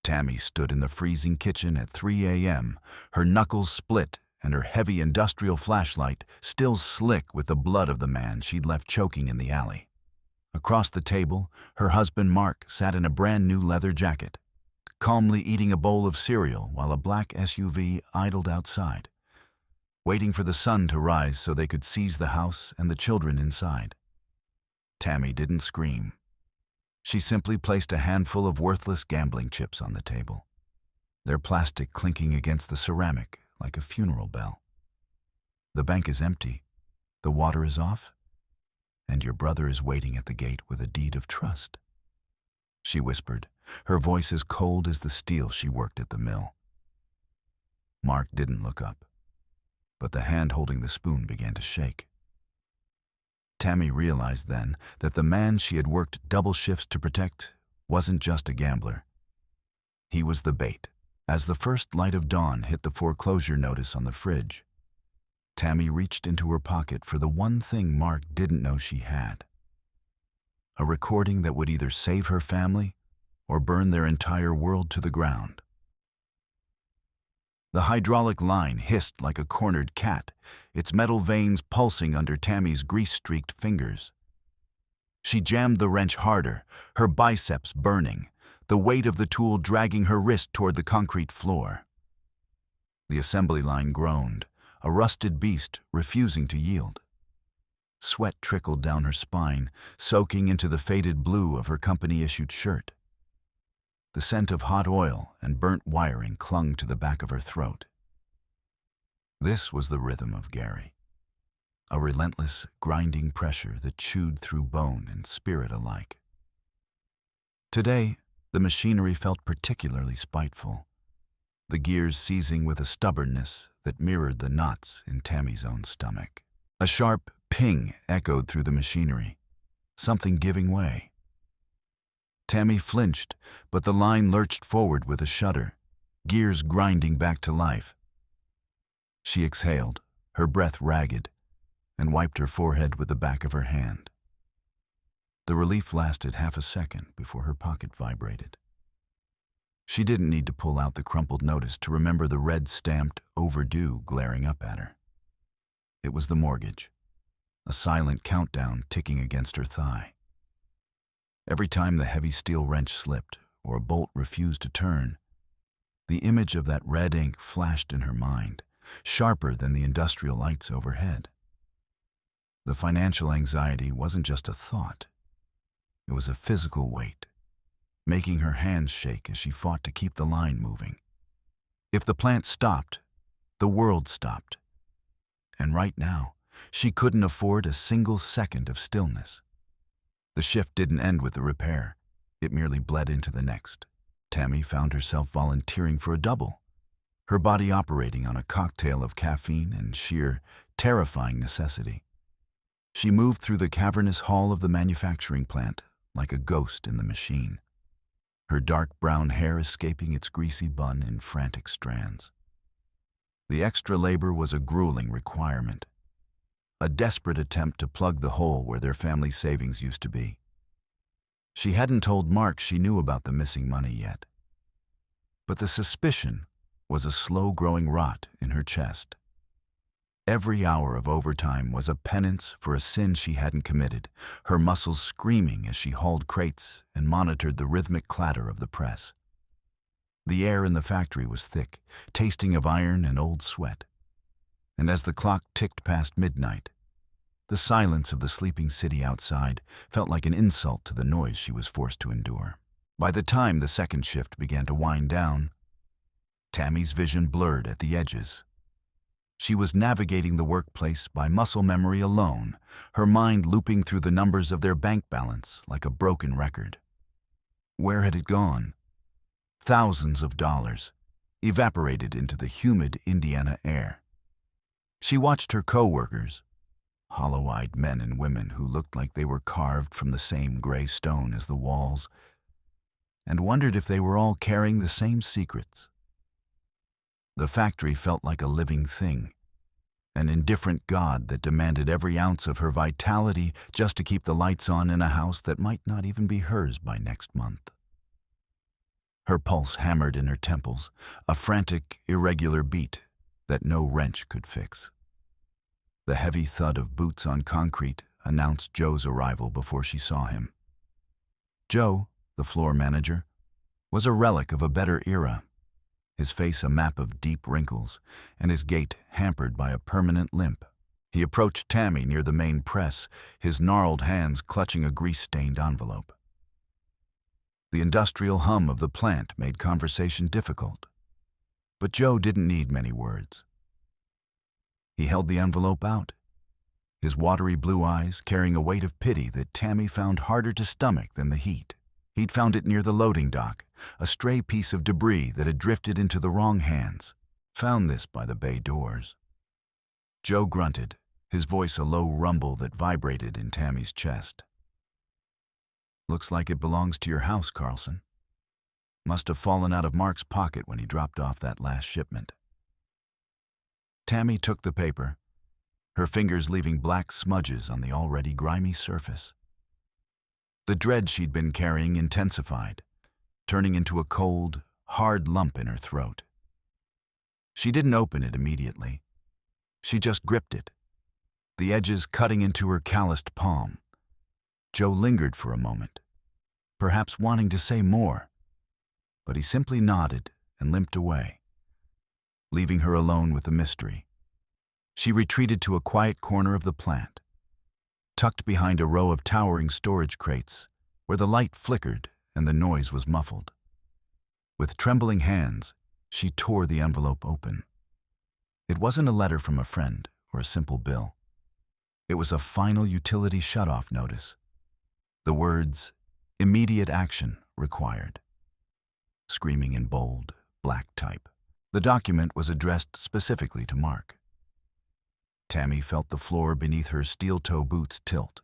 Tammy stood in the freezing kitchen at 3 a.m., her knuckles split and her heavy industrial flashlight still slick with the blood of the man she'd left choking in the alley. Across the table, her husband Mark sat in a brand-new leather jacket, calmly eating a bowl of cereal while a black SUV idled outside, waiting for the sun to rise so they could seize the house and the children inside. Tammy didn't scream. She simply placed a handful of worthless gambling chips on the table, their plastic clinking against the ceramic like a funeral bell. The bank is empty, the water is off, and your brother is waiting at the gate with a deed of trust, she whispered, her voice as cold as the steel she worked at the mill. Mark didn't look up, but the hand holding the spoon began to shake. Tammy realized then that the man she had worked double shifts to protect wasn't just a gambler. He was the bait. As the first light of dawn hit the foreclosure notice on the fridge, Tammy reached into her pocket for the one thing Mark didn't know she had. A recording that would either save her family or burn their entire world to the ground. The hydraulic line hissed like a cornered cat, its metal veins pulsing under Tammy's grease-streaked fingers. She jammed the wrench harder, her biceps burning, the weight of the tool dragging her wrist toward the concrete floor. The assembly line groaned, a rusted beast refusing to yield. Sweat trickled down her spine, soaking into the faded blue of her company-issued shirt. The scent of hot oil and burnt wiring clung to the back of her throat. This was the rhythm of Gary, a relentless, grinding pressure that chewed through bone and spirit alike. Today, the machinery felt particularly spiteful, the gears seizing with a stubbornness that mirrored the knots in Tammy's own stomach. A sharp ping echoed through the machinery, something giving way. Tammy flinched, but the line lurched forward with a shudder, gears grinding back to life. She exhaled, her breath ragged, and wiped her forehead with the back of her hand. The relief lasted half a second before her pocket vibrated. She didn't need to pull out the crumpled notice to remember the red-stamped "overdue" glaring up at her. It was the mortgage, a silent countdown ticking against her thigh. Every time the heavy steel wrench slipped or a bolt refused to turn, the image of that red ink flashed in her mind, sharper than the industrial lights overhead. The financial anxiety wasn't just a thought. It was a physical weight, making her hands shake as she fought to keep the line moving. If the plant stopped, the world stopped. And right now, she couldn't afford a single second of stillness. The shift didn't end with the repair. It merely bled into the next. Tammy found herself volunteering for a double, her body operating on a cocktail of caffeine and sheer, terrifying necessity. She moved through the cavernous hall of the manufacturing plant like a ghost in the machine, her dark brown hair escaping its greasy bun in frantic strands. The extra labor was a grueling requirement, a desperate attempt to plug the hole where their family savings used to be. She hadn't told Mark she knew about the missing money yet, but the suspicion was a slow-growing rot in her chest. Every hour of overtime was a penance for a sin she hadn't committed, her muscles screaming as she hauled crates and monitored the rhythmic clatter of the press. The air in the factory was thick, tasting of iron and old sweat. And as the clock ticked past midnight, the silence of the sleeping city outside felt like an insult to the noise she was forced to endure. By the time the second shift began to wind down, Tammy's vision blurred at the edges. She was navigating the workplace by muscle memory alone, her mind looping through the numbers of their bank balance like a broken record. Where had it gone? Thousands of dollars, evaporated into the humid Indiana air. She watched her co-workers, hollow-eyed men and women who looked like they were carved from the same gray stone as the walls, and wondered if they were all carrying the same secrets. The factory felt like a living thing, an indifferent god that demanded every ounce of her vitality just to keep the lights on in a house that might not even be hers by next month. Her pulse hammered in her temples, a frantic, irregular beat that no wrench could fix. The heavy thud of boots on concrete announced Joe's arrival before she saw him. Joe, the floor manager, was a relic of a better era, his face a map of deep wrinkles, and his gait hampered by a permanent limp. He approached Tammy near the main press, his gnarled hands clutching a grease-stained envelope. The industrial hum of the plant made conversation difficult, but Joe didn't need many words. He held the envelope out, his watery blue eyes carrying a weight of pity that Tammy found harder to stomach than the heat. He'd found it near the loading dock, a stray piece of debris that had drifted into the wrong hands. Found this by the bay doors. Joe grunted, his voice a low rumble that vibrated in Tammy's chest. Looks like it belongs to your house, Carlson. Must have fallen out of Mark's pocket when he dropped off that last shipment. Tammy took the paper, her fingers leaving black smudges on the already grimy surface. The dread she'd been carrying intensified, turning into a cold, hard lump in her throat. She didn't open it immediately. She just gripped it, the edges cutting into her calloused palm. Joe lingered for a moment, perhaps wanting to say more, but he simply nodded and limped away, leaving her alone with the mystery. She retreated to a quiet corner of the plant, tucked behind a row of towering storage crates where the light flickered and the noise was muffled. With trembling hands, she tore the envelope open. It wasn't a letter from a friend or a simple bill. It was a final utility shutoff notice. The words, "Immediate action required," screaming in bold, black type. The document was addressed specifically to Mark. Tammy felt the floor beneath her steel-toe boots tilt.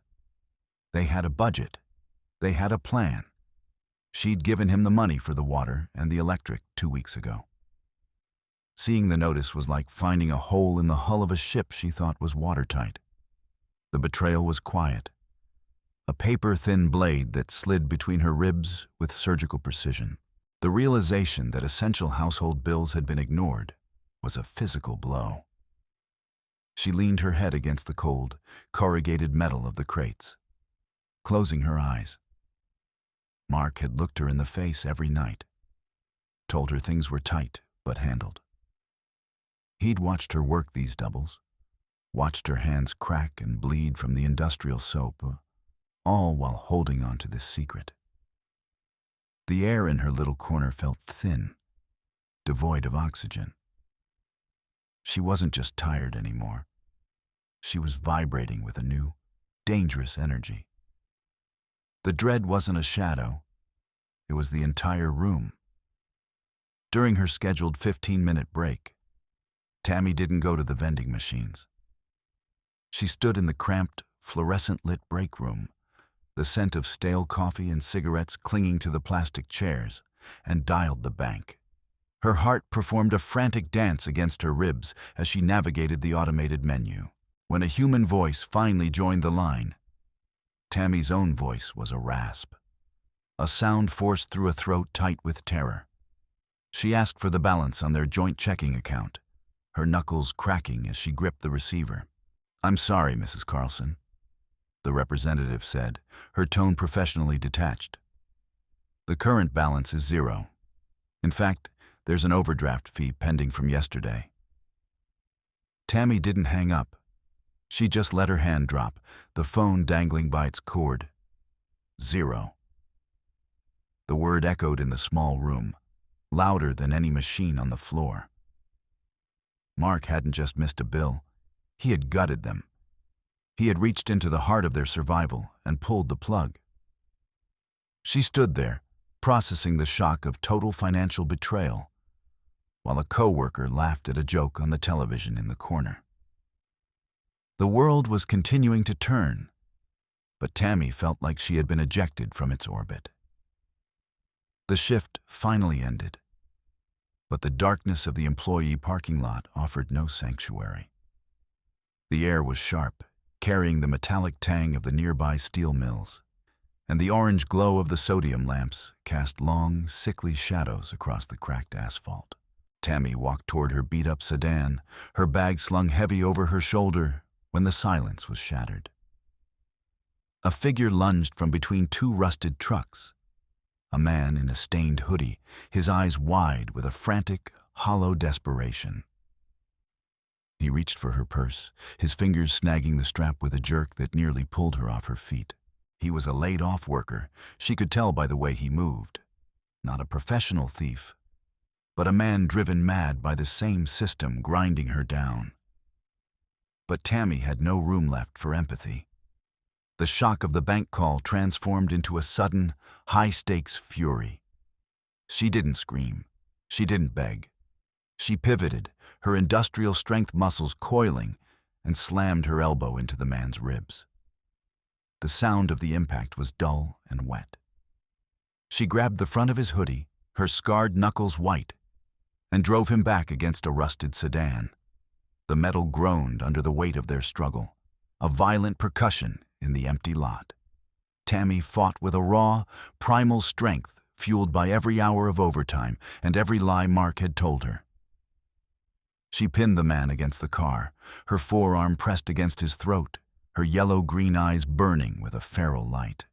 They had a budget. They had a plan. She'd given him the money for the water and the electric 2 weeks ago. Seeing the notice was like finding a hole in the hull of a ship she thought was watertight. The betrayal was quiet, a paper-thin blade that slid between her ribs with surgical precision. The realization that essential household bills had been ignored was a physical blow. She leaned her head against the cold, corrugated metal of the crates, closing her eyes. Mark had looked her in the face every night, told her things were tight but handled. He'd watched her work these doubles, watched her hands crack and bleed from the industrial soap, all while holding on to this secret. The air in her little corner felt thin, devoid of oxygen. She wasn't just tired anymore. She was vibrating with a new, dangerous energy. The dread wasn't a shadow. It was the entire room. During her scheduled 15-minute break, Tammy didn't go to the vending machines. She stood in the cramped, fluorescent-lit break room, the scent of stale coffee and cigarettes clinging to the plastic chairs, and dialed the bank. Her heart performed a frantic dance against her ribs as she navigated the automated menu. When a human voice finally joined the line, Tammy's own voice was a rasp, a sound forced through a throat tight with terror. She asked for the balance on their joint checking account, her knuckles cracking as she gripped the receiver. "I'm sorry, Mrs. Carlson," the representative said, her tone professionally detached. "The current balance is zero. In fact, there's an overdraft fee pending from yesterday." Tammy didn't hang up. She just let her hand drop, the phone dangling by its cord. Zero. The word echoed in the small room, louder than any machine on the floor. Mark hadn't just missed a bill. He had gutted them. He had reached into the heart of their survival and pulled the plug. She stood there, processing the shock of total financial betrayal, while a coworker laughed at a joke on the television in the corner. The world was continuing to turn, but Tammy felt like she had been ejected from its orbit. The shift finally ended, but the darkness of the employee parking lot offered no sanctuary. The air was sharp, carrying the metallic tang of the nearby steel mills. and the orange glow of the sodium lamps cast long, sickly shadows across the cracked asphalt. Tammy walked toward her beat-up sedan, her bag slung heavy over her shoulder, when the silence was shattered. A figure lunged from between two rusted trucks. A man in a stained hoodie, his eyes wide with a frantic, hollow desperation. He reached for her purse, his fingers snagging the strap with a jerk that nearly pulled her off her feet. He was a laid-off worker. She could tell by the way he moved. Not a professional thief, but a man driven mad by the same system grinding her down. But Tammy had no room left for empathy. The shock of the bank call transformed into a sudden, high-stakes fury. She didn't scream. She didn't beg. She pivoted, her industrial strength muscles coiling, and slammed her elbow into the man's ribs. The sound of the impact was dull and wet. She grabbed the front of his hoodie, her scarred knuckles white, and drove him back against a rusted sedan. The metal groaned under the weight of their struggle, a violent percussion in the empty lot. Tammy fought with a raw, primal strength fueled by every hour of overtime and every lie Mark had told her. She pinned the man against the car, her forearm pressed against his throat, her yellow-green eyes burning with a feral light.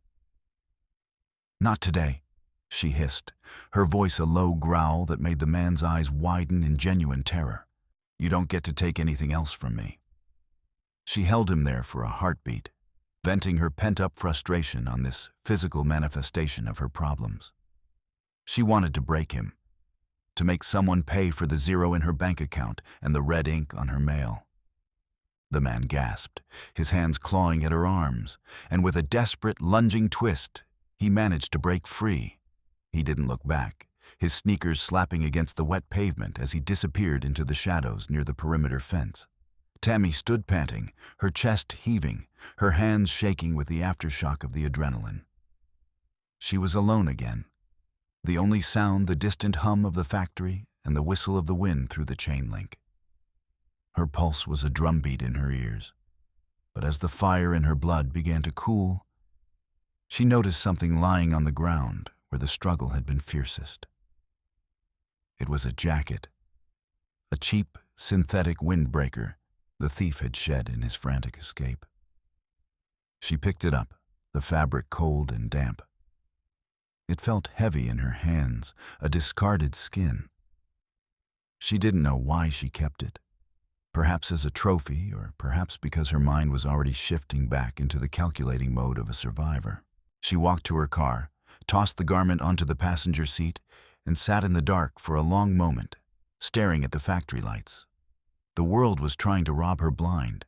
"Not today," she hissed, her voice a low growl that made the man's eyes widen in genuine terror. "You don't get to take anything else from me." She held him there for a heartbeat, venting her pent-up frustration on this physical manifestation of her problems. She wanted to break him, to make someone pay for the zero in her bank account and the red ink on her mail. The man gasped, his hands clawing at her arms, and with a desperate, lunging twist, he managed to break free. He didn't look back, his sneakers slapping against the wet pavement as he disappeared into the shadows near the perimeter fence. Tammy stood panting, her chest heaving, her hands shaking with the aftershock of the adrenaline. She was alone again. The only sound the distant hum of the factory and the whistle of the wind through the chain link. Her pulse was a drumbeat in her ears, but as the fire in her blood began to cool, she noticed something lying on the ground where the struggle had been fiercest. It was a jacket, a cheap, synthetic windbreaker the thief had shed in his frantic escape. She picked it up, the fabric cold and damp. It felt heavy in her hands, a discarded skin. She didn't know why she kept it. Perhaps as a trophy, or perhaps because her mind was already shifting back into the calculating mode of a survivor. She walked to her car, tossed the garment onto the passenger seat, and sat in the dark for a long moment, staring at the factory lights. The world was trying to rob her blind,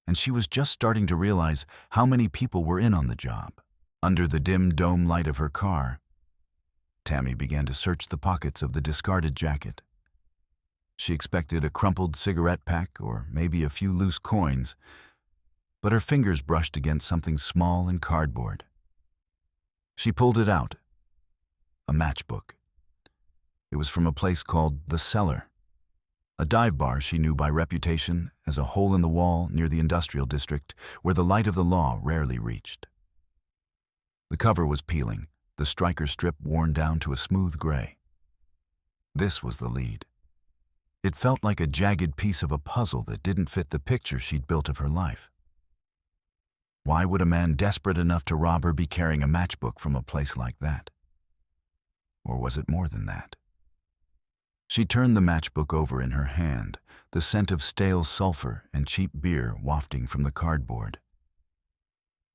and she was just starting to realize how many people were in on the job. Under the dim dome light of her car, Tammy began to search the pockets of the discarded jacket. She expected a crumpled cigarette pack or maybe a few loose coins, but her fingers brushed against something small and cardboard. She pulled it out, a matchbook. It was from a place called The Cellar, a dive bar she knew by reputation as a hole in the wall near the industrial district where the light of the law rarely reached. The cover was peeling, the striker strip worn down to a smooth gray. This was the lead. It felt like a jagged piece of a puzzle that didn't fit the picture she'd built of her life. Why would a man desperate enough to rob her be carrying a matchbook from a place like that? Or was it more than that? She turned the matchbook over in her hand, the scent of stale sulfur and cheap beer wafting from the cardboard.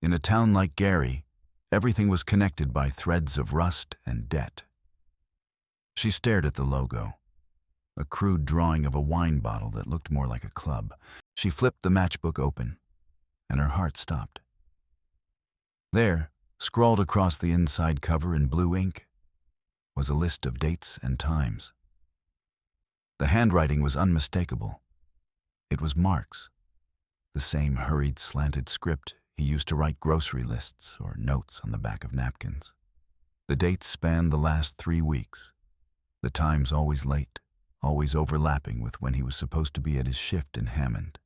In a town like Gary, everything was connected by threads of rust and debt. She stared at the logo, a crude drawing of a wine bottle that looked more like a club. She flipped the matchbook open, and her heart stopped. There, scrawled across the inside cover in blue ink, was a list of dates and times. The handwriting was unmistakable. It was Mark's, the same hurried, slanted script he used to write grocery lists or notes on the back of napkins. The dates spanned the last 3 weeks, the times always late, always overlapping with when he was supposed to be at his shift in Hammond.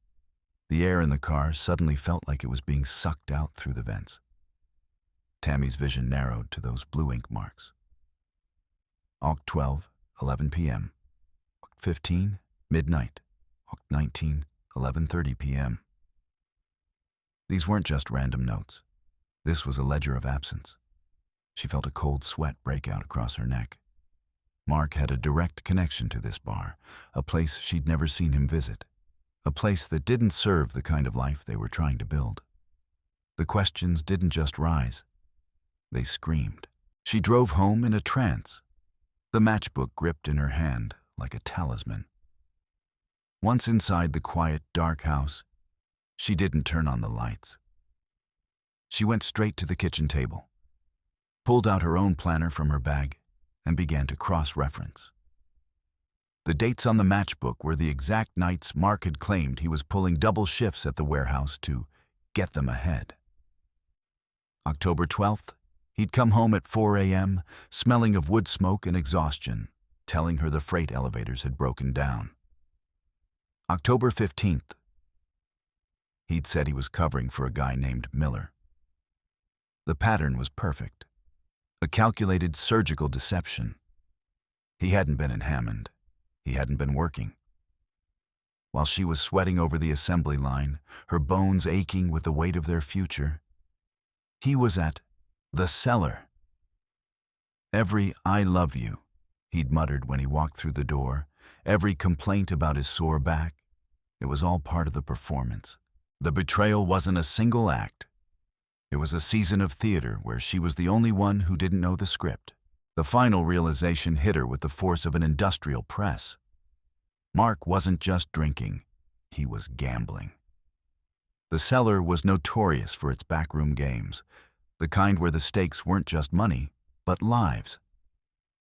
The air in the car suddenly felt like it was being sucked out through the vents. Tammy's vision narrowed to those blue ink marks. Oct 12, 11 p.m. Oct 15, midnight. Oct 19, 11:30 p.m. These weren't just random notes. This was a ledger of absence. She felt a cold sweat break out across her neck. Mark had a direct connection to this bar, a place she'd never seen him visit, a place that didn't serve the kind of life they were trying to build. The questions didn't just rise, they screamed. She drove home in a trance, the matchbook gripped in her hand like a talisman. Once inside the quiet, dark house, she didn't turn on the lights. She went straight to the kitchen table, pulled out her own planner from her bag, and began to cross-reference. The dates on the matchbook were the exact nights Mark had claimed he was pulling double shifts at the warehouse to get them ahead. October 12th, he'd come home at 4 a.m., smelling of wood smoke and exhaustion, telling her the freight elevators had broken down. October 15th, he'd said he was covering for a guy named Miller. The pattern was perfect. A calculated surgical deception. He hadn't been in Hammond. He hadn't been working. While she was sweating over the assembly line, her bones aching with the weight of their future, he was at the cellar. Every "I love you," he'd muttered when he walked through the door, every complaint about his sore back, it was all part of the performance. The betrayal wasn't a single act. It was a season of theater where she was the only one who didn't know the script. The final realization hit her with the force of an industrial press. Mark wasn't just drinking, he was gambling. The cellar was notorious for its backroom games, the kind where the stakes weren't just money, but lives.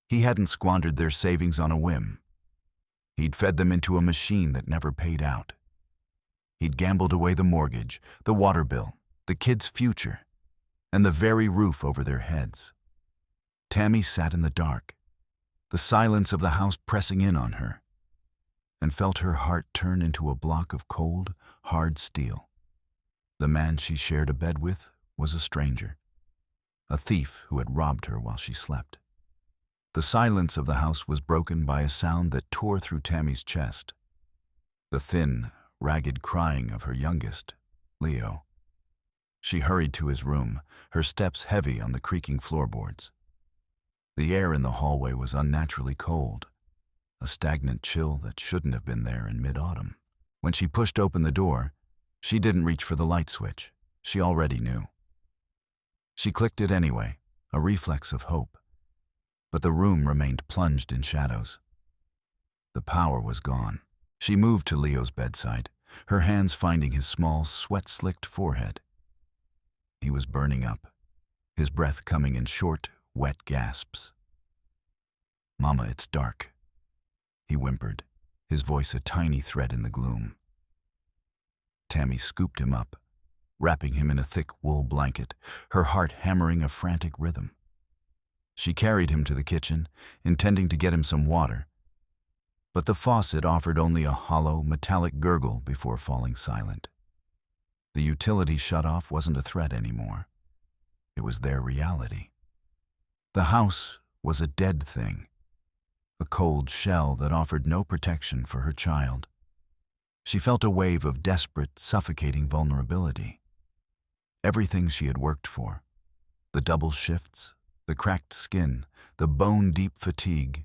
He hadn't squandered their savings on a whim. He'd fed them into a machine that never paid out. He'd gambled away the mortgage, the water bill, the kids' future, and the very roof over their heads. Tammy sat in the dark, the silence of the house pressing in on her, and felt her heart turn into a block of cold, hard steel. The man she shared a bed with was a stranger, a thief who had robbed her while she slept. The silence of the house was broken by a sound that tore through Tammy's chest, the thin, ragged crying of her youngest, Leo. She hurried to his room, her steps heavy on the creaking floorboards. The air in the hallway was unnaturally cold, a stagnant chill that shouldn't have been there in mid-autumn. When she pushed open the door, she didn't reach for the light switch. She already knew. She clicked it anyway, a reflex of hope. But the room remained plunged in shadows. The power was gone. She moved to Leo's bedside, her hands finding his small, sweat-slicked forehead. He was burning up, his breath coming in short, wet gasps. "Mama, it's dark," he whimpered, his voice a tiny thread in the gloom. Tammy scooped him up, wrapping him in a thick wool blanket, her heart hammering a frantic rhythm. She carried him to the kitchen, intending to get him some water, but the faucet offered only a hollow, metallic gurgle before falling silent. The utility shut-off wasn't a threat anymore. It was their reality. The house was a dead thing, a cold shell that offered no protection for her child. She felt a wave of desperate, suffocating vulnerability. Everything she had worked for, the double shifts, the cracked skin, the bone-deep fatigue,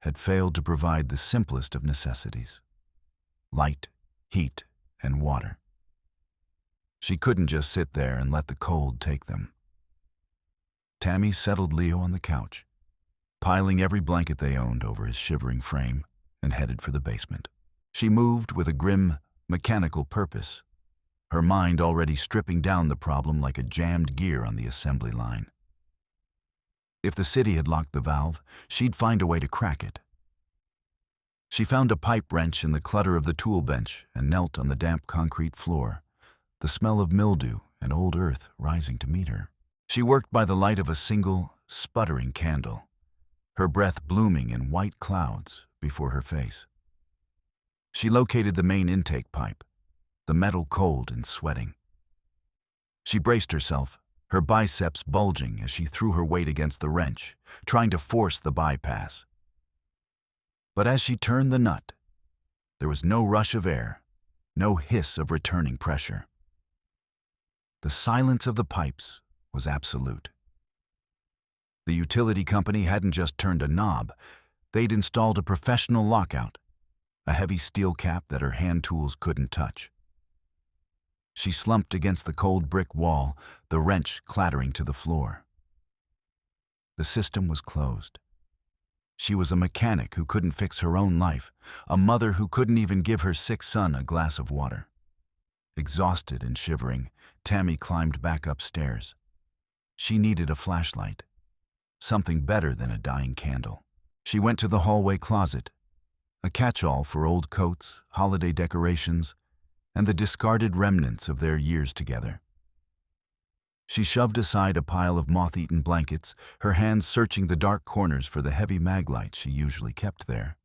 had failed to provide the simplest of necessities: light, heat, and water. She couldn't just sit there and let the cold take them. Tammy settled Leo on the couch, piling every blanket they owned over his shivering frame, and headed for the basement. She moved with a grim, mechanical purpose, her mind already stripping down the problem like a jammed gear on the assembly line. If the city had locked the valve, she'd find a way to crack it. She found a pipe wrench in the clutter of the tool bench and knelt on the damp concrete floor, the smell of mildew and old earth rising to meet her. She worked by the light of a single, sputtering candle, her breath blooming in white clouds before her face. She located the main intake pipe, the metal cold and sweating. She braced herself, her biceps bulging as she threw her weight against the wrench, trying to force the bypass. But as she turned the nut, there was no rush of air, no hiss of returning pressure. The silence of the pipes was absolute. The utility company hadn't just turned a knob, they'd installed a professional lockout, a heavy steel cap that her hand tools couldn't touch. She slumped against the cold brick wall, the wrench clattering to the floor. The system was closed. She was a mechanic who couldn't fix her own life, a mother who couldn't even give her sick son a glass of water. Exhausted and shivering, Tammy climbed back upstairs. She needed a flashlight, something better than a dying candle. She went to the hallway closet, a catch-all for old coats, holiday decorations, and the discarded remnants of their years together. She shoved aside a pile of moth-eaten blankets, her hands searching the dark corners for the heavy maglite she usually kept there.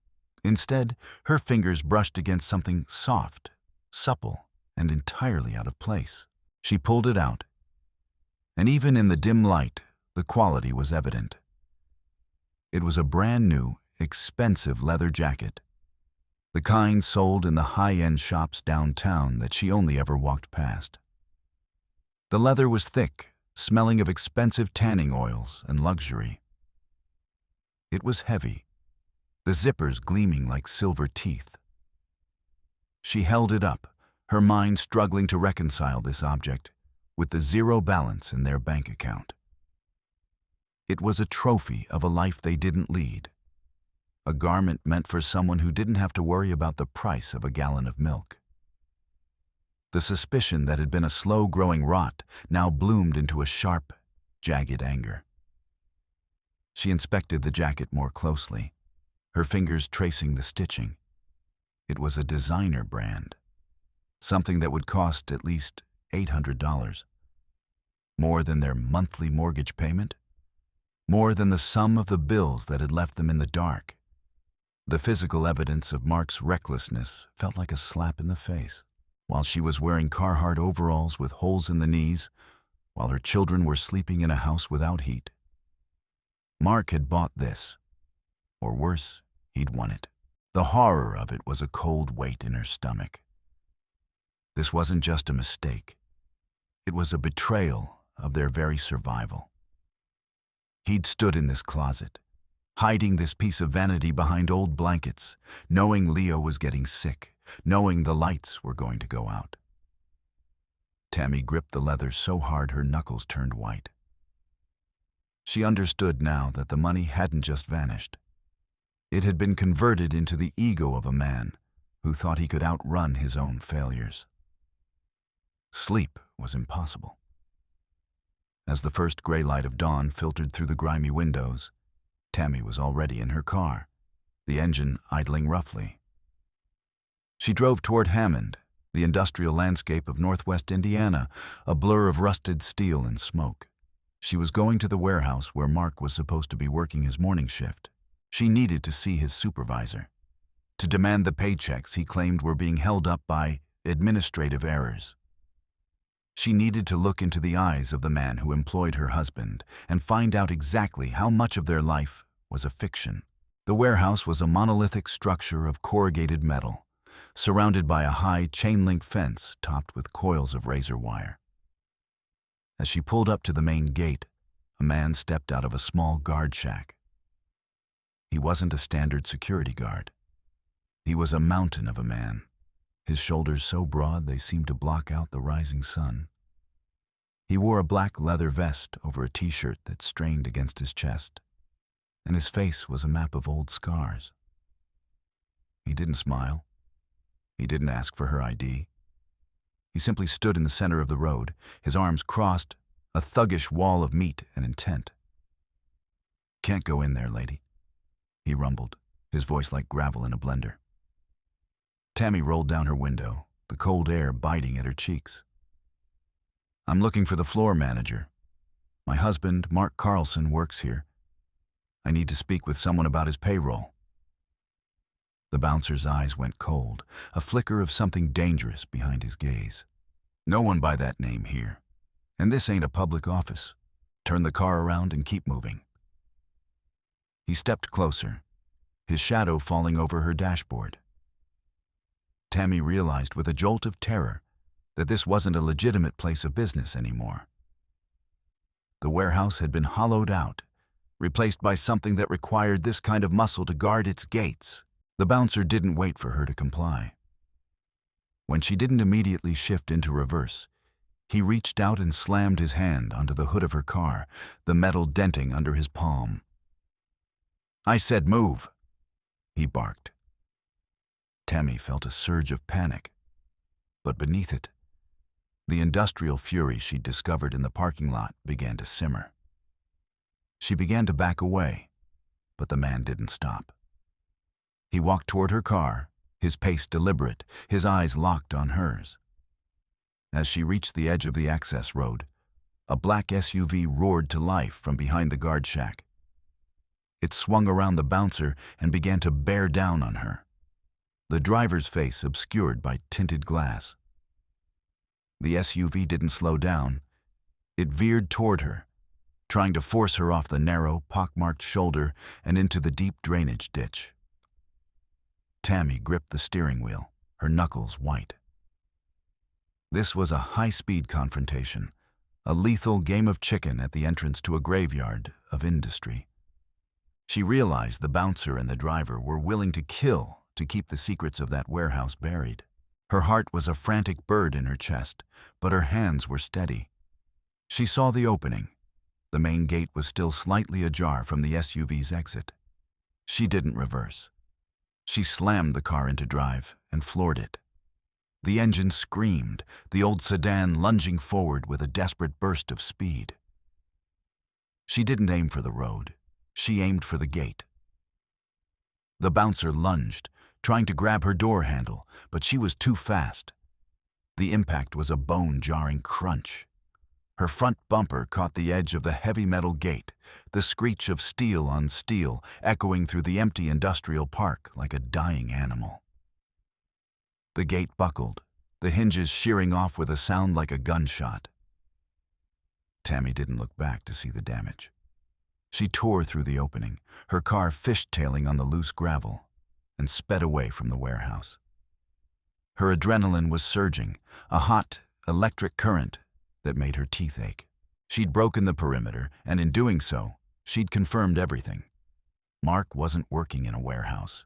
Instead, her fingers brushed against something soft, supple, and entirely out of place. She pulled it out, and even in the dim light, the quality was evident. It was a brand new, expensive leather jacket, the kind sold in the high-end shops downtown that she only ever walked past. The leather was thick, smelling of expensive tanning oils and luxury. It was heavy, the zippers gleaming like silver teeth. She held it up, her mind struggling to reconcile this object with the zero balance in their bank account. It was a trophy of a life they didn't lead, a garment meant for someone who didn't have to worry about the price of a gallon of milk. The suspicion that had been a slow-growing rot now bloomed into a sharp, jagged anger. She inspected the jacket more closely, her fingers tracing the stitching. It was a designer brand, something that would cost at least $800. More than their monthly mortgage payment, more than the sum of the bills that had left them in the dark. The physical evidence of Mark's recklessness felt like a slap in the face. While she was wearing Carhartt overalls with holes in the knees, while her children were sleeping in a house without heat. Mark had bought this, or worse, he'd won it. The horror of it was a cold weight in her stomach. This wasn't just a mistake. It was a betrayal of their very survival. He'd stood in this closet, hiding this piece of vanity behind old blankets, knowing Leo was getting sick, knowing the lights were going to go out. Tammy gripped the leather so hard her knuckles turned white. She understood now that the money hadn't just vanished. It had been converted into the ego of a man who thought he could outrun his own failures. Sleep was impossible. As the first gray light of dawn filtered through the grimy windows, Tammy was already in her car, the engine idling roughly. She drove toward Hammond, the industrial landscape of northwest Indiana, a blur of rusted steel and smoke. She was going to the warehouse where Mark was supposed to be working his morning shift. She needed to see his supervisor, to demand the paychecks he claimed were being held up by administrative errors. She needed to look into the eyes of the man who employed her husband and find out exactly how much of their life was a fiction. The warehouse was a monolithic structure of corrugated metal, surrounded by a high chain-link fence topped with coils of razor wire. As she pulled up to the main gate, a man stepped out of a small guard shack. He wasn't a standard security guard. He was a mountain of a man, his shoulders so broad they seemed to block out the rising sun. He wore a black leather vest over a t-shirt that strained against his chest, and his face was a map of old scars. He didn't smile. He didn't ask for her ID. He simply stood in the center of the road, his arms crossed, a thuggish wall of meat and intent. "Can't go in there, lady," he rumbled, his voice like gravel in a blender. Tammy rolled down her window, the cold air biting at her cheeks. "I'm looking for the floor manager. My husband, Mark Carlson, works here. I need to speak with someone about his payroll." The bouncer's eyes went cold, a flicker of something dangerous behind his gaze. "No one by that name here. And this ain't a public office. Turn the car around and keep moving. He stepped closer, his shadow falling over her dashboard. Tammy realized with a jolt of terror that this wasn't a legitimate place of business anymore. The warehouse had been hollowed out, replaced by something that required this kind of muscle to guard its gates. The bouncer didn't wait for her to comply. When she didn't immediately shift into reverse, he reached out and slammed his hand onto the hood of her car, the metal denting under his palm. "I said move," he barked. Tammy felt a surge of panic, but beneath it, the industrial fury she'd discovered in the parking lot began to simmer. She began to back away, but the man didn't stop. He walked toward her car, his pace deliberate, his eyes locked on hers. As she reached the edge of the access road, a black SUV roared to life from behind the guard shack. It swung around the bouncer and began to bear down on her, the driver's face obscured by tinted glass. The SUV didn't slow down. It veered toward her, trying to force her off the narrow, pockmarked shoulder and into the deep drainage ditch. Tammy gripped the steering wheel, her knuckles white. This was a high-speed confrontation, a lethal game of chicken at the entrance to a graveyard of industry. She realized the bouncer and the driver were willing to kill to keep the secrets of that warehouse buried. Her heart was a frantic bird in her chest, but her hands were steady. She saw the opening. The main gate was still slightly ajar from the SUV's exit. She didn't reverse. She slammed the car into drive and floored it. The engine screamed, the old sedan lunging forward with a desperate burst of speed. She didn't aim for the road. She aimed for the gate. The bouncer lunged, trying to grab her door handle, but she was too fast. The impact was a bone-jarring crunch. Her front bumper caught the edge of the heavy metal gate, the screech of steel on steel echoing through the empty industrial park like a dying animal. The gate buckled, the hinges shearing off with a sound like a gunshot. Tammy didn't look back to see the damage. She tore through the opening, her car fishtailing on the loose gravel, and sped away from the warehouse. Her adrenaline was surging, a hot, electric current that made her teeth ache. She'd broken the perimeter, and in doing so, she'd confirmed everything. Mark wasn't working in a warehouse.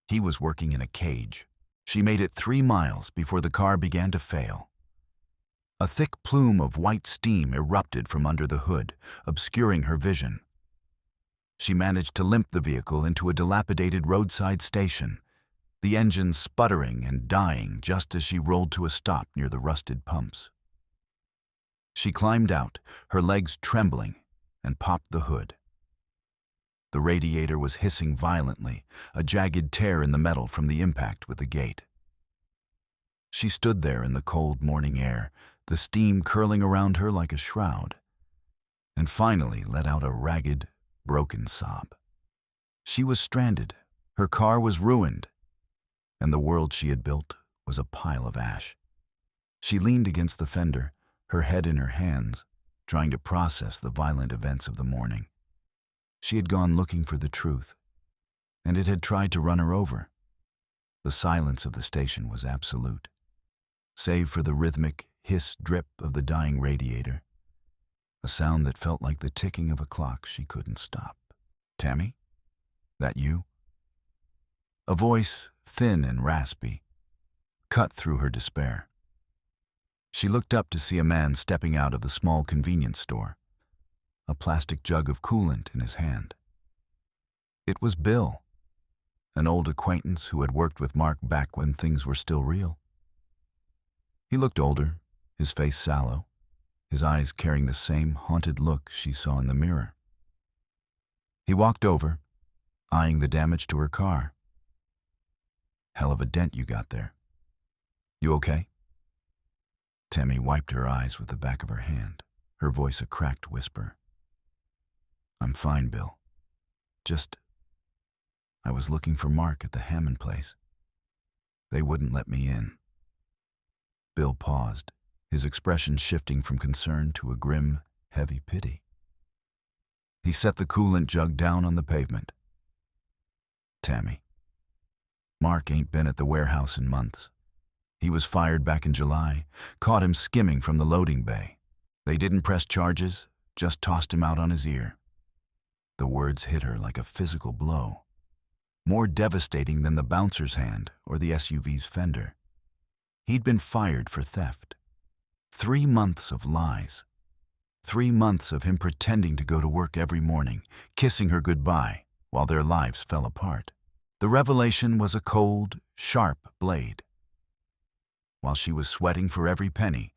He was working in a cage. She made it 3 miles before the car began to fail. A thick plume of white steam erupted from under the hood, obscuring her vision. She managed to limp the vehicle into a dilapidated roadside station, the engine sputtering and dying just as she rolled to a stop near the rusted pumps. She climbed out, her legs trembling, and popped the hood. The radiator was hissing violently, a jagged tear in the metal from the impact with the gate. She stood there in the cold morning air, the steam curling around her like a shroud, and finally let out a ragged, broken sob. She was stranded, her car was ruined, and the world she had built was a pile of ash. She leaned against the fender, her head in her hands, trying to process the violent events of the morning. She had gone looking for the truth, and it had tried to run her over. The silence of the station was absolute, save for the rhythmic hiss-drip of the dying radiator, a sound that felt like the ticking of a clock she couldn't stop. "Tammy? That you?" A voice, thin and raspy, cut through her despair. She looked up to see a man stepping out of the small convenience store, a plastic jug of coolant in his hand. It was Bill, an old acquaintance who had worked with Mark back when things were still real. He looked older, his face sallow, his eyes carrying the same haunted look she saw in the mirror. He walked over, eyeing the damage to her car. "Hell of a dent you got there. You okay?" Tammy wiped her eyes with the back of her hand, her voice a cracked whisper. "I'm fine, Bill. I was looking for Mark at the Hammond place. They wouldn't let me in." Bill paused, his expression shifting from concern to a grim, heavy pity. He set the coolant jug down on the pavement. Tammy. Mark ain't been at the warehouse in months. He was fired back in July, caught him skimming from the loading bay. They didn't press charges, just tossed him out on his ear. The words hit her like a physical blow, more devastating than the bouncer's hand or the SUV's fender. He'd been fired for theft. 3 months of lies. 3 months of him pretending to go to work every morning, kissing her goodbye while their lives fell apart. The revelation was a cold, sharp blade. While she was sweating for every penny,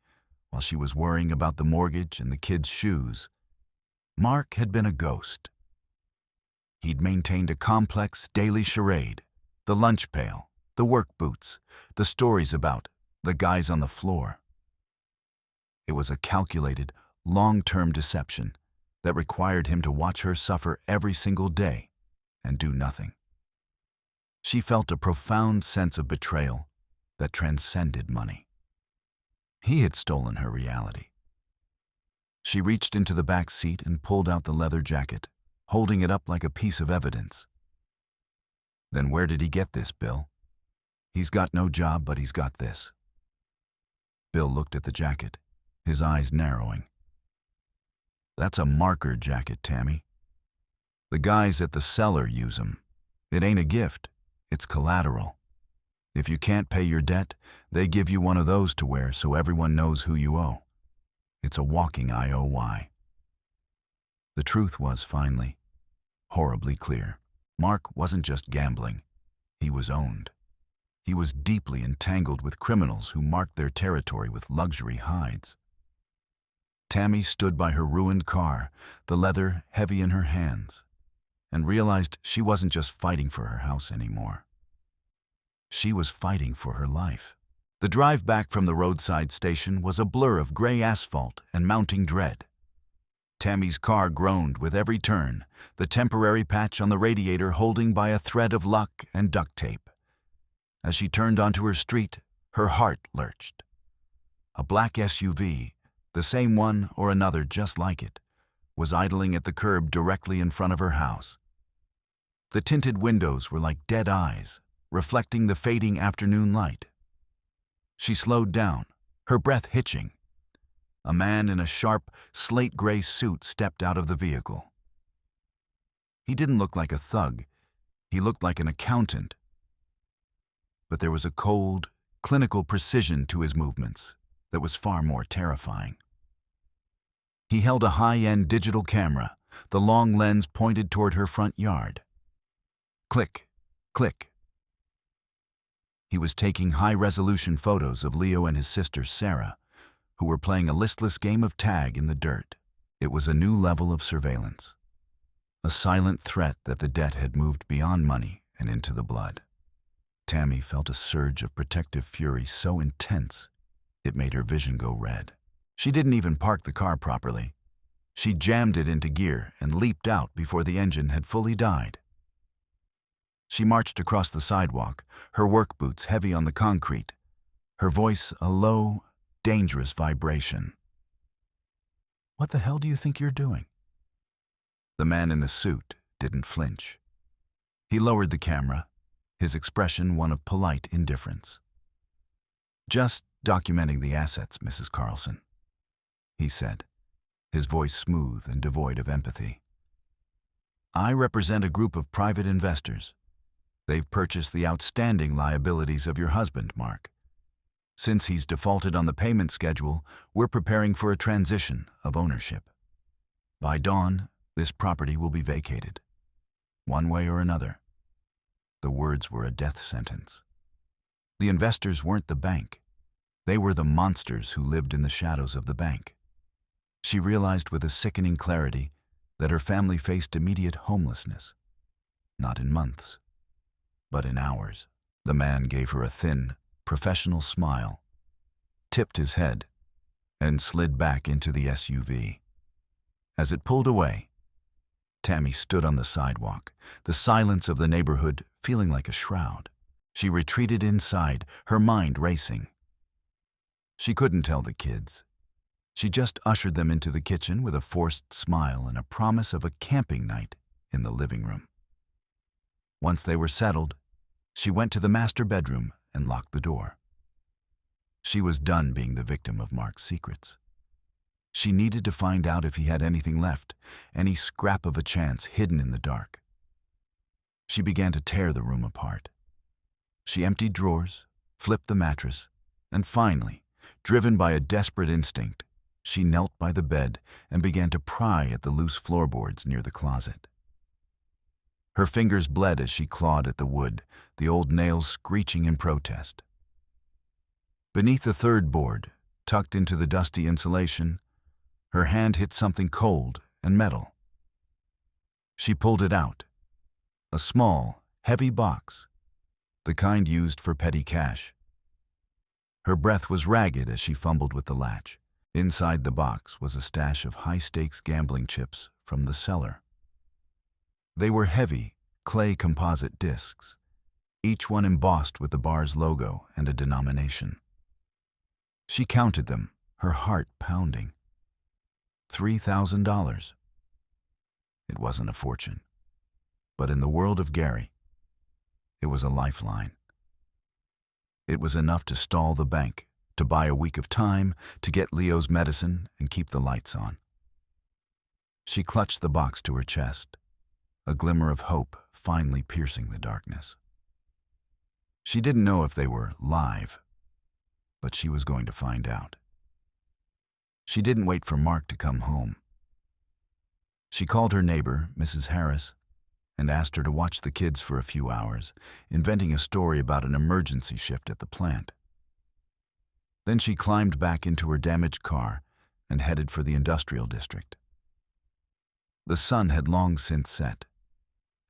while she was worrying about the mortgage and the kids' shoes, Mark had been a ghost. He'd maintained a complex daily charade, the lunch pail, the work boots, the stories about the guys on the floor. It was a calculated, long-term deception that required him to watch her suffer every single day and do nothing. She felt a profound sense of betrayal that transcended money. He had stolen her reality. She reached into the back seat and pulled out the leather jacket, holding it up like a piece of evidence. Then where did he get this, Bill? He's got no job, but he's got this. Bill looked at the jacket, his eyes narrowing. That's a marker jacket, Tammy. The guys at the cellar use 'em. It ain't a gift, it's collateral. If you can't pay your debt, they give you one of those to wear so everyone knows who you owe. It's a walking IOY. The truth was, finally, horribly clear. Mark wasn't just gambling. He was owned. He was deeply entangled with criminals who marked their territory with luxury hides. Tammy stood by her ruined car, the leather heavy in her hands, and realized she wasn't just fighting for her house anymore. She was fighting for her life. The drive back from the roadside station was a blur of gray asphalt and mounting dread. Tammy's car groaned with every turn, the temporary patch on the radiator holding by a thread of luck and duct tape. As she turned onto her street, her heart lurched. A black SUV, the same one or another just like it, was idling at the curb directly in front of her house. The tinted windows were like dead eyes, reflecting the fading afternoon light. She slowed down, her breath hitching. A man in a sharp, slate-gray suit stepped out of the vehicle. He didn't look like a thug. He looked like an accountant. But there was a cold, clinical precision to his movements that was far more terrifying. He held a high-end digital camera, the long lens pointed toward her front yard. Click, click. He was taking high-resolution photos of Leo and his sister Sarah, who were playing a listless game of tag in the dirt. It was a new level of surveillance, a silent threat that the debt had moved beyond money and into the blood. Tammy felt a surge of protective fury so intense it made her vision go red. She didn't even park the car properly. She jammed it into gear and leaped out before the engine had fully died. She marched across the sidewalk, her work boots heavy on the concrete, her voice a low, dangerous vibration. "What the hell do you think you're doing?" The man in the suit didn't flinch. He lowered the camera, his expression one of polite indifference. "Just documenting the assets, Mrs. Carlson," he said, his voice smooth and devoid of empathy. "I represent a group of private investors. They've purchased the outstanding liabilities of your husband, Mark. Since he's defaulted on the payment schedule, we're preparing for a transition of ownership. By dawn, this property will be vacated, one way or another." The words were a death sentence. The investors weren't the bank. They were the monsters who lived in the shadows of the bank. She realized with a sickening clarity that her family faced immediate homelessness, not in months, but in hours. The man gave her a thin, professional smile, tipped his head, and slid back into the SUV. As it pulled away, Tammy stood on the sidewalk, the silence of the neighborhood feeling like a shroud. She retreated inside, her mind racing. She couldn't tell the kids. She just ushered them into the kitchen with a forced smile and a promise of a camping night in the living room. Once they were settled, she went to the master bedroom and locked the door. She was done being the victim of Mark's secrets. She needed to find out if he had anything left, any scrap of a chance hidden in the dark. She began to tear the room apart. She emptied drawers, flipped the mattress, and finally, driven by a desperate instinct, she knelt by the bed and began to pry at the loose floorboards near the closet. Her fingers bled as she clawed at the wood, the old nails screeching in protest. Beneath the third board, tucked into the dusty insulation, her hand hit something cold and metal. She pulled it out. A small, heavy box, the kind used for petty cash. Her breath was ragged as she fumbled with the latch. Inside the box was a stash of high-stakes gambling chips from the cellar. They were heavy, clay composite discs, each one embossed with the bar's logo and a denomination. She counted them, her heart pounding. $3,000. It wasn't a fortune, but in the world of Gary, it was a lifeline. It was enough to stall the bank, to buy a week of time, to get Leo's medicine and keep the lights on. She clutched the box to her chest, a glimmer of hope finally piercing the darkness. She didn't know if they were live, but she was going to find out. She didn't wait for Mark to come home. She called her neighbor, Mrs. Harris, and asked her to watch the kids for a few hours, inventing a story about an emergency shift at the plant. Then she climbed back into her damaged car and headed for the industrial district. The sun had long since set,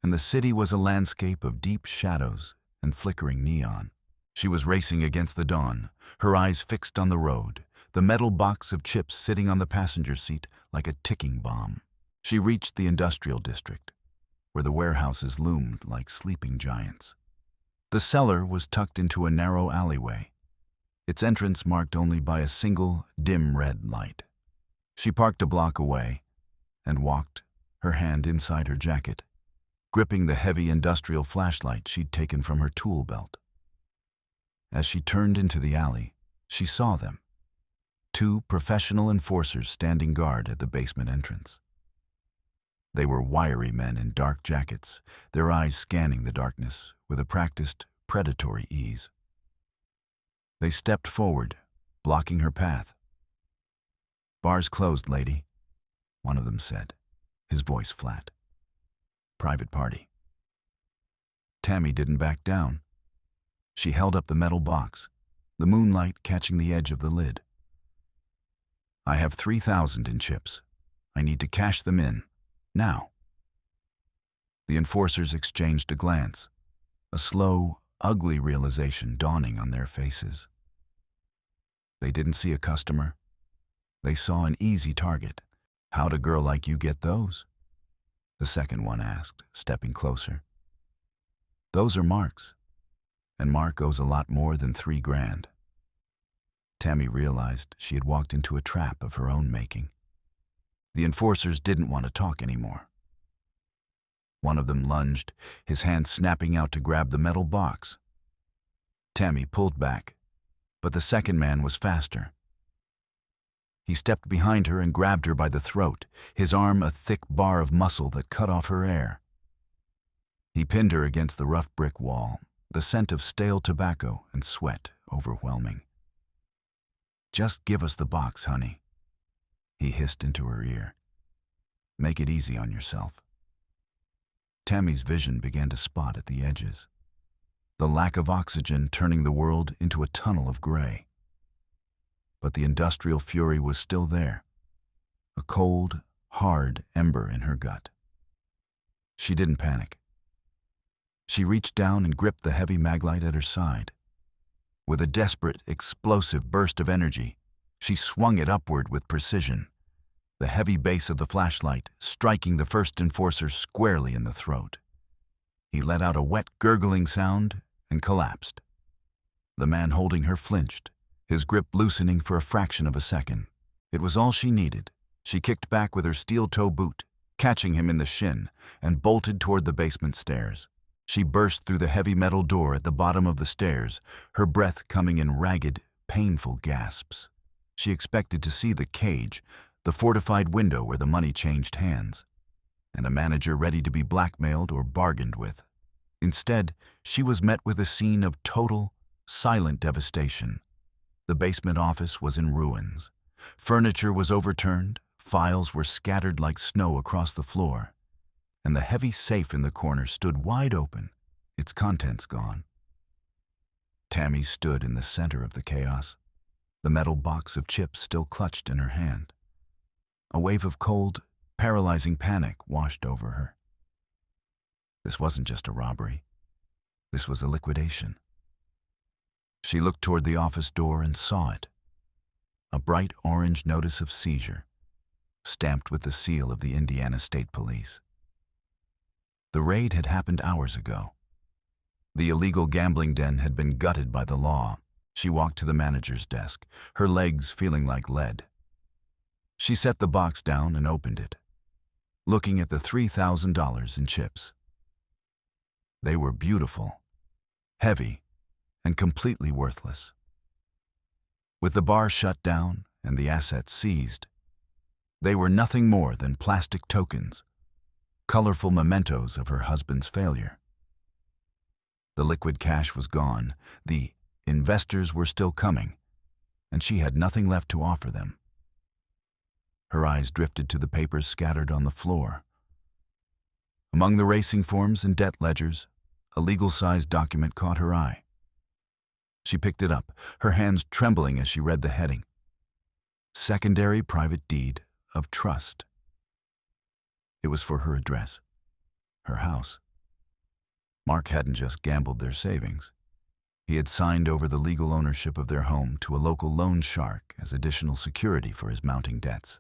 and the city was a landscape of deep shadows and flickering neon. She was racing against the dawn, her eyes fixed on the road, the metal box of chips sitting on the passenger seat like a ticking bomb. She reached the industrial district, where the warehouses loomed like sleeping giants. The cellar was tucked into a narrow alleyway, its entrance marked only by a single, dim red light. She parked a block away and walked, her hand inside her jacket, gripping the heavy industrial flashlight she'd taken from her tool belt. As she turned into the alley, she saw them, two professional enforcers standing guard at the basement entrance. They were wiry men in dark jackets, their eyes scanning the darkness with a practiced, predatory ease. They stepped forward, blocking her path. "Bar's closed, lady," one of them said, his voice flat. "Private party." Tammy didn't back down. She held up the metal box, the moonlight catching the edge of the lid. "I have 3,000 in chips. I need to cash them in, now." The enforcers exchanged a glance, a slow, ugly realization dawning on their faces. They didn't see a customer. They saw an easy target. "How'd a girl like you get those?" the second one asked, stepping closer. "Those are Mark's, and Mark owes a lot more than $3,000. Tammy realized she had walked into a trap of her own making. The enforcers didn't want to talk anymore. One of them lunged, his hand snapping out to grab the metal box. Tammy pulled back, but the second man was faster. He stepped behind her and grabbed her by the throat, his arm a thick bar of muscle that cut off her air. He pinned her against the rough brick wall, the scent of stale tobacco and sweat overwhelming. "Just give us the box, honey," he hissed into her ear. "Make it easy on yourself." Tammy's vision began to spot at the edges, the lack of oxygen turning the world into a tunnel of gray. But the industrial fury was still there, a cold, hard ember in her gut. She didn't panic. She reached down and gripped the heavy maglite at her side. With a desperate, explosive burst of energy, she swung it upward with precision, the heavy base of the flashlight striking the first enforcer squarely in the throat. He let out a wet, gurgling sound and collapsed. The man holding her flinched, his grip loosening for a fraction of a second. It was all she needed. She kicked back with her steel-toe boot, catching him in the shin, and bolted toward the basement stairs. She burst through the heavy metal door at the bottom of the stairs, her breath coming in ragged, painful gasps. She expected to see the cage, the fortified window where the money changed hands, and a manager ready to be blackmailed or bargained with. Instead, she was met with a scene of total, silent devastation. The basement office was in ruins. Furniture was overturned, files were scattered like snow across the floor, and the heavy safe in the corner stood wide open, its contents gone. Tammy stood in the center of the chaos, the metal box of chips still clutched in her hand. A wave of cold, paralyzing panic washed over her. This wasn't just a robbery. This was a liquidation. She looked toward the office door and saw it. A bright orange notice of seizure, stamped with the seal of the Indiana State Police. The raid had happened hours ago. The illegal gambling den had been gutted by the law. She walked to the manager's desk, her legs feeling like lead. She set the box down and opened it, looking at the $3,000 in chips. They were beautiful, heavy, and completely worthless. With the bar shut down and the assets seized, they were nothing more than plastic tokens, colorful mementos of her husband's failure. The liquid cash was gone, the investors were still coming, and she had nothing left to offer them. Her eyes drifted to the papers scattered on the floor. Among the racing forms and debt ledgers, a legal-sized document caught her eye. She picked it up, her hands trembling as she read the heading. Secondary Private Deed of Trust. It was for her address, her house. Mark hadn't just gambled their savings. He had signed over the legal ownership of their home to a local loan shark as additional security for his mounting debts.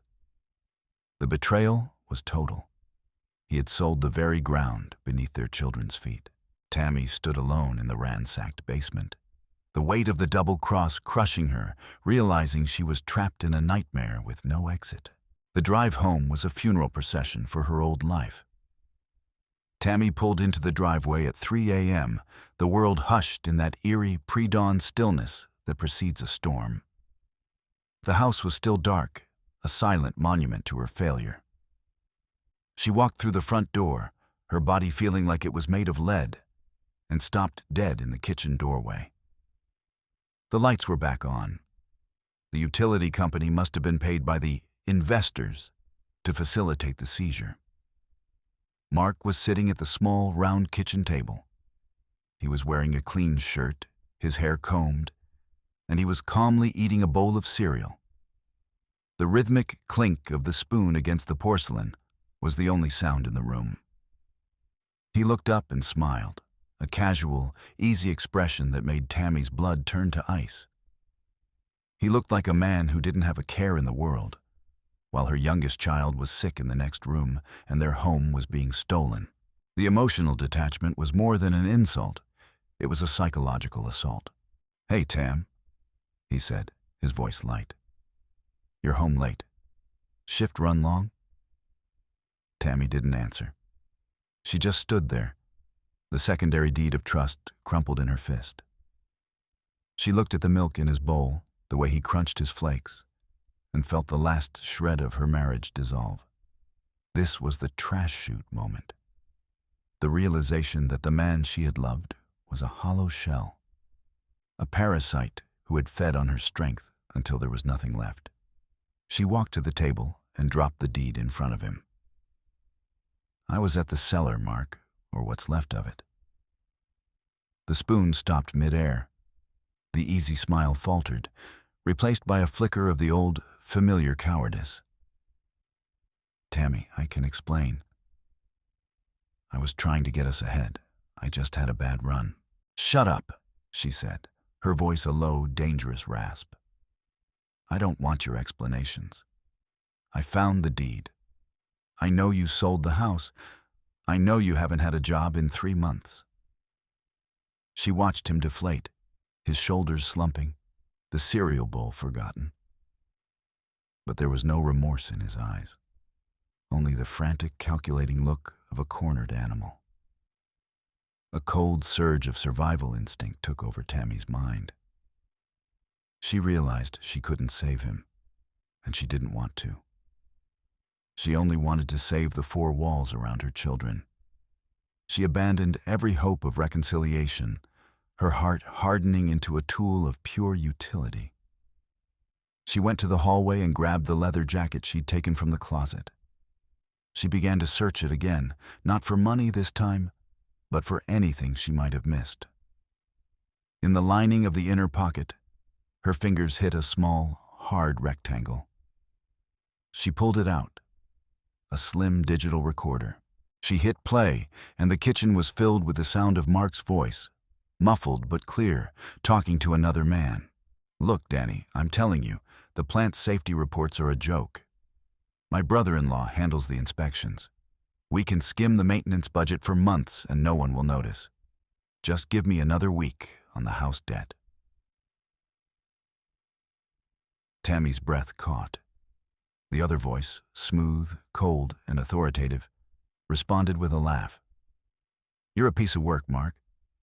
The betrayal was total. He had sold the very ground beneath their children's feet. Tammy stood alone in the ransacked basement, the weight of the double cross crushing her, realizing she was trapped in a nightmare with no exit. The drive home was a funeral procession for her old life. Tammy pulled into the driveway at 3 a.m., the world hushed in that eerie pre-dawn stillness that precedes a storm. The house was still dark, a silent monument to her failure. She walked through the front door, her body feeling like it was made of lead, and stopped dead in the kitchen doorway. The lights were back on. The utility company must have been paid by the investors to facilitate the seizure. Mark was sitting at the small, round kitchen table. He was wearing a clean shirt, his hair combed, and he was calmly eating a bowl of cereal. The rhythmic clink of the spoon against the porcelain was the only sound in the room. He looked up and smiled, a casual, easy expression that made Tammy's blood turn to ice. He looked like a man who didn't have a care in the world, while her youngest child was sick in the next room and their home was being stolen. The emotional detachment was more than an insult. It was a psychological assault. "Hey, Tam," he said, his voice light. "You're home late. Shift run long?" Tammy didn't answer. She just stood there, the secondary deed of trust crumpled in her fist. She looked at the milk in his bowl, the way he crunched his flakes, and felt the last shred of her marriage dissolve. This was the trash chute moment. The realization that the man she had loved was a hollow shell, a parasite who had fed on her strength until there was nothing left. She walked to the table and dropped the deed in front of him. "I was at the cellar, Mark, or what's left of it." The spoon stopped midair. The easy smile faltered, replaced by a flicker of the old, familiar cowardice. "Tammy, I can explain. I was trying to get us ahead. I just had a bad run." "Shut up," she said, her voice a low, dangerous rasp. "I don't want your explanations. I found the deed. I know you sold the house. I know you haven't had a job in 3 months." She watched him deflate, his shoulders slumping, the cereal bowl forgotten. But there was no remorse in his eyes, only the frantic, calculating look of a cornered animal. A cold surge of survival instinct took over Tammy's mind. She realized she couldn't save him, and she didn't want to. She only wanted to save the four walls around her children. She abandoned every hope of reconciliation, her heart hardening into a tool of pure utility. She went to the hallway and grabbed the leather jacket she'd taken from the closet. She began to search it again, not for money this time, but for anything she might have missed. In the lining of the inner pocket, her fingers hit a small, hard rectangle. She pulled it out, a slim digital recorder. She hit play, and the kitchen was filled with the sound of Mark's voice, muffled but clear, talking to another man. "Look, Danny, I'm telling you, the plant's safety reports are a joke. My brother-in-law handles the inspections. We can skim the maintenance budget for months and no one will notice. Just give me another week on the house debt." Tammy's breath caught. The other voice, smooth, cold, and authoritative, responded with a laugh. "You're a piece of work, Mark.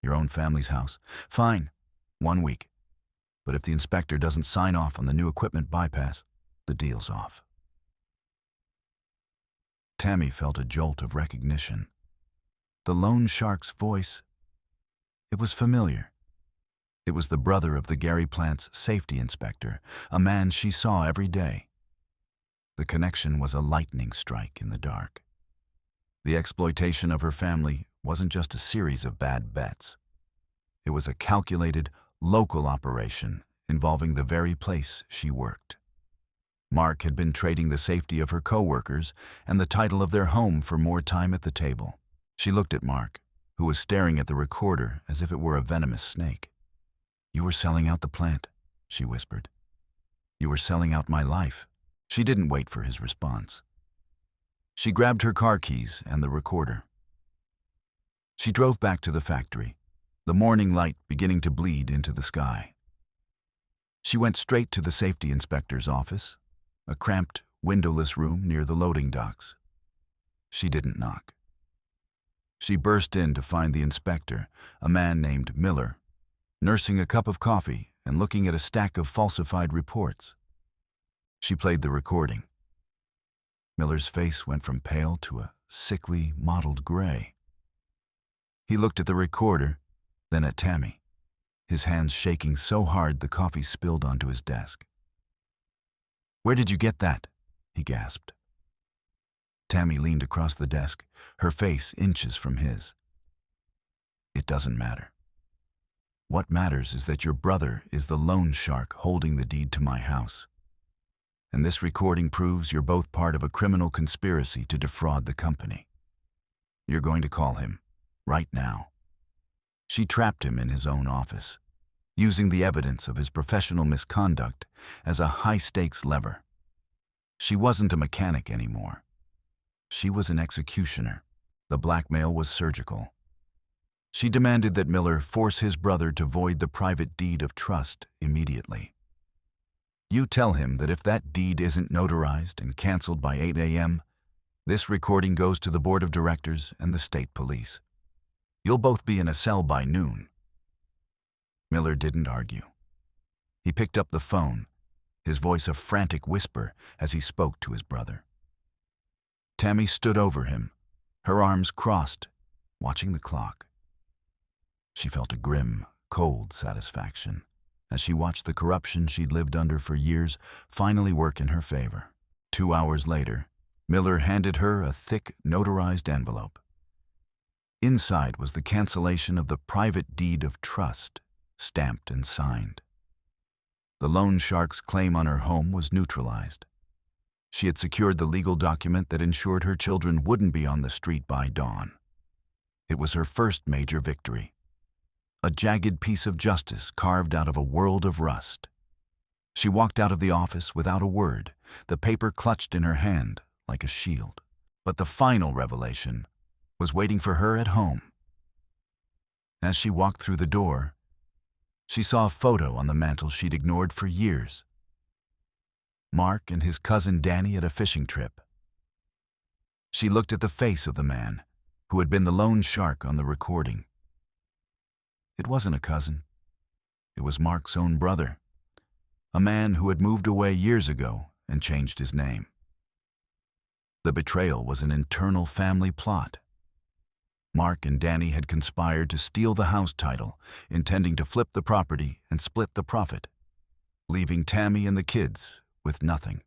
Your own family's house. Fine, 1 week. But if the inspector doesn't sign off on the new equipment bypass, the deal's off." Tammy felt a jolt of recognition. The loan shark's voice, it was familiar. It was the brother of the Gary plant's safety inspector, a man she saw every day. The connection was a lightning strike in the dark. The exploitation of her family wasn't just a series of bad bets. It was a calculated, local operation involving the very place she worked. Mark had been trading the safety of her co-workers and the title of their home for more time at the table. She looked at Mark, who was staring at the recorder as if it were a venomous snake. "You were selling out the plant," she whispered. "You were selling out my life." She didn't wait for his response. She grabbed her car keys and the recorder. She drove back to the factory, the morning light beginning to bleed into the sky. She went straight to the safety inspector's office, a cramped, windowless room near the loading docks. She didn't knock. She burst in to find the inspector, a man named Miller, nursing a cup of coffee and looking at a stack of falsified reports. She played the recording. Miller's face went from pale to a sickly, mottled gray. He looked at the recorder, then at Tammy, his hands shaking so hard the coffee spilled onto his desk. "Where did you get that?" he gasped. Tammy leaned across the desk, her face inches from his. "It doesn't matter. What matters is that your brother is the loan shark holding the deed to my house. And this recording proves you're both part of a criminal conspiracy to defraud the company. You're going to call him, right now." She trapped him in his own office, using the evidence of his professional misconduct as a high-stakes lever. She wasn't a mechanic anymore. She was an executioner. The blackmail was surgical. She demanded that Miller force his brother to void the private deed of trust immediately. "You tell him that if that deed isn't notarized and canceled by 8 a.m., this recording goes to the board of directors and the state police. You'll both be in a cell by noon." Miller didn't argue. He picked up the phone, his voice a frantic whisper as he spoke to his brother. Tammy stood over him, her arms crossed, watching the clock. She felt a grim, cold satisfaction as she watched the corruption she'd lived under for years finally work in her favor. 2 hours later, Miller handed her a thick, notarized envelope. Inside was the cancellation of the private deed of trust, stamped and signed. The loan shark's claim on her home was neutralized. She had secured the legal document that ensured her children wouldn't be on the street by dawn. It was her first major victory. A jagged piece of justice carved out of a world of rust. She walked out of the office without a word, the paper clutched in her hand like a shield. But the final revelation was waiting for her at home. As she walked through the door, She saw a photo on the mantel she'd ignored for years. Mark and his cousin Danny at a fishing trip. She looked at the face of the man who had been the lone shark on the recording. It wasn't a cousin. It was Mark's own brother, a man who had moved away years ago and changed his name. The betrayal was an internal family plot. Mark and Danny had conspired to steal the house title, intending to flip the property and split the profit, leaving Tammy and the kids with nothing.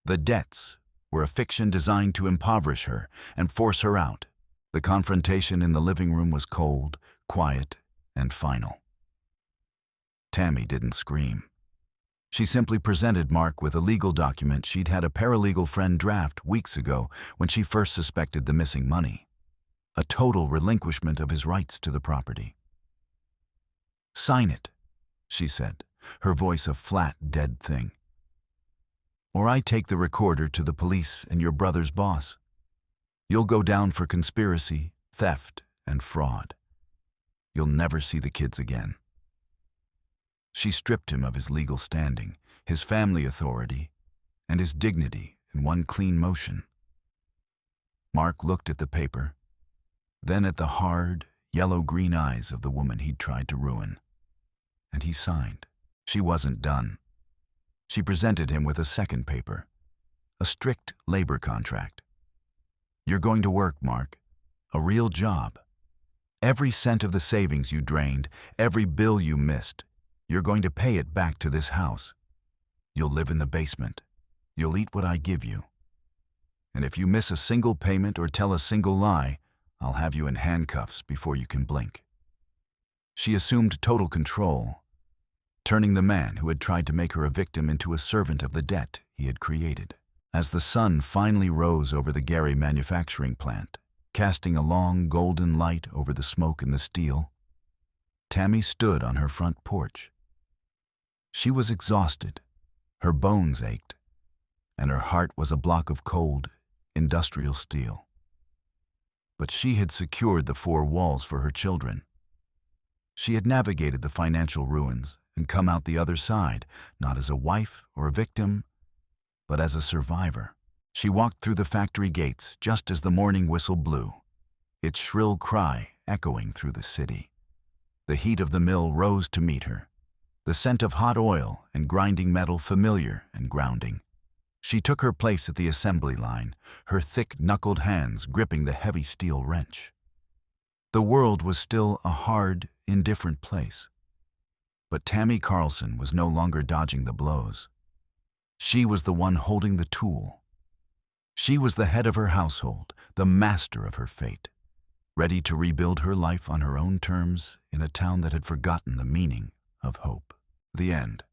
The debts were a fiction designed to impoverish her and force her out. The confrontation in the living room was cold, quiet, and final. Tammy didn't scream. She simply presented Mark with a legal document she'd had a paralegal friend draft weeks ago when she first suspected the missing money. A total relinquishment of his rights to the property. "Sign it," she said, her voice a flat, dead thing. "Or I take the recorder to the police and your brother's boss. You'll go down for conspiracy, theft, and fraud. You'll never see the kids again." She stripped him of his legal standing, his family authority, and his dignity in one clean motion. Mark looked at the paper, then at the hard, yellow-green eyes of the woman he'd tried to ruin. And he signed. She wasn't done. She presented him with a second paper, a strict labor contract. "You're going to work, Mark. A real job. Every cent of the savings you drained, every bill you missed, you're going to pay it back to this house. You'll live in the basement. You'll eat what I give you. And if you miss a single payment or tell a single lie, I'll have you in handcuffs before you can blink." She assumed total control, turning the man who had tried to make her a victim into a servant of the debt he had created. As the sun finally rose over the Gary manufacturing plant, casting a long golden light over the smoke and the steel, Tammy stood on her front porch. She was exhausted, her bones ached, and her heart was a block of cold, industrial steel. But she had secured the four walls for her children. She had navigated the financial ruins and come out the other side, not as a wife or a victim, but as a survivor. She walked through the factory gates just as the morning whistle blew, its shrill cry echoing through the city. The heat of the mill rose to meet her, the scent of hot oil and grinding metal familiar and grounding. She took her place at the assembly line, her thick-knuckled hands gripping the heavy steel wrench. The world was still a hard, indifferent place. But Tammy Carlson was no longer dodging the blows. She was the one holding the tool. She was the head of her household, the master of her fate, ready to rebuild her life on her own terms in a town that had forgotten the meaning of hope. The end.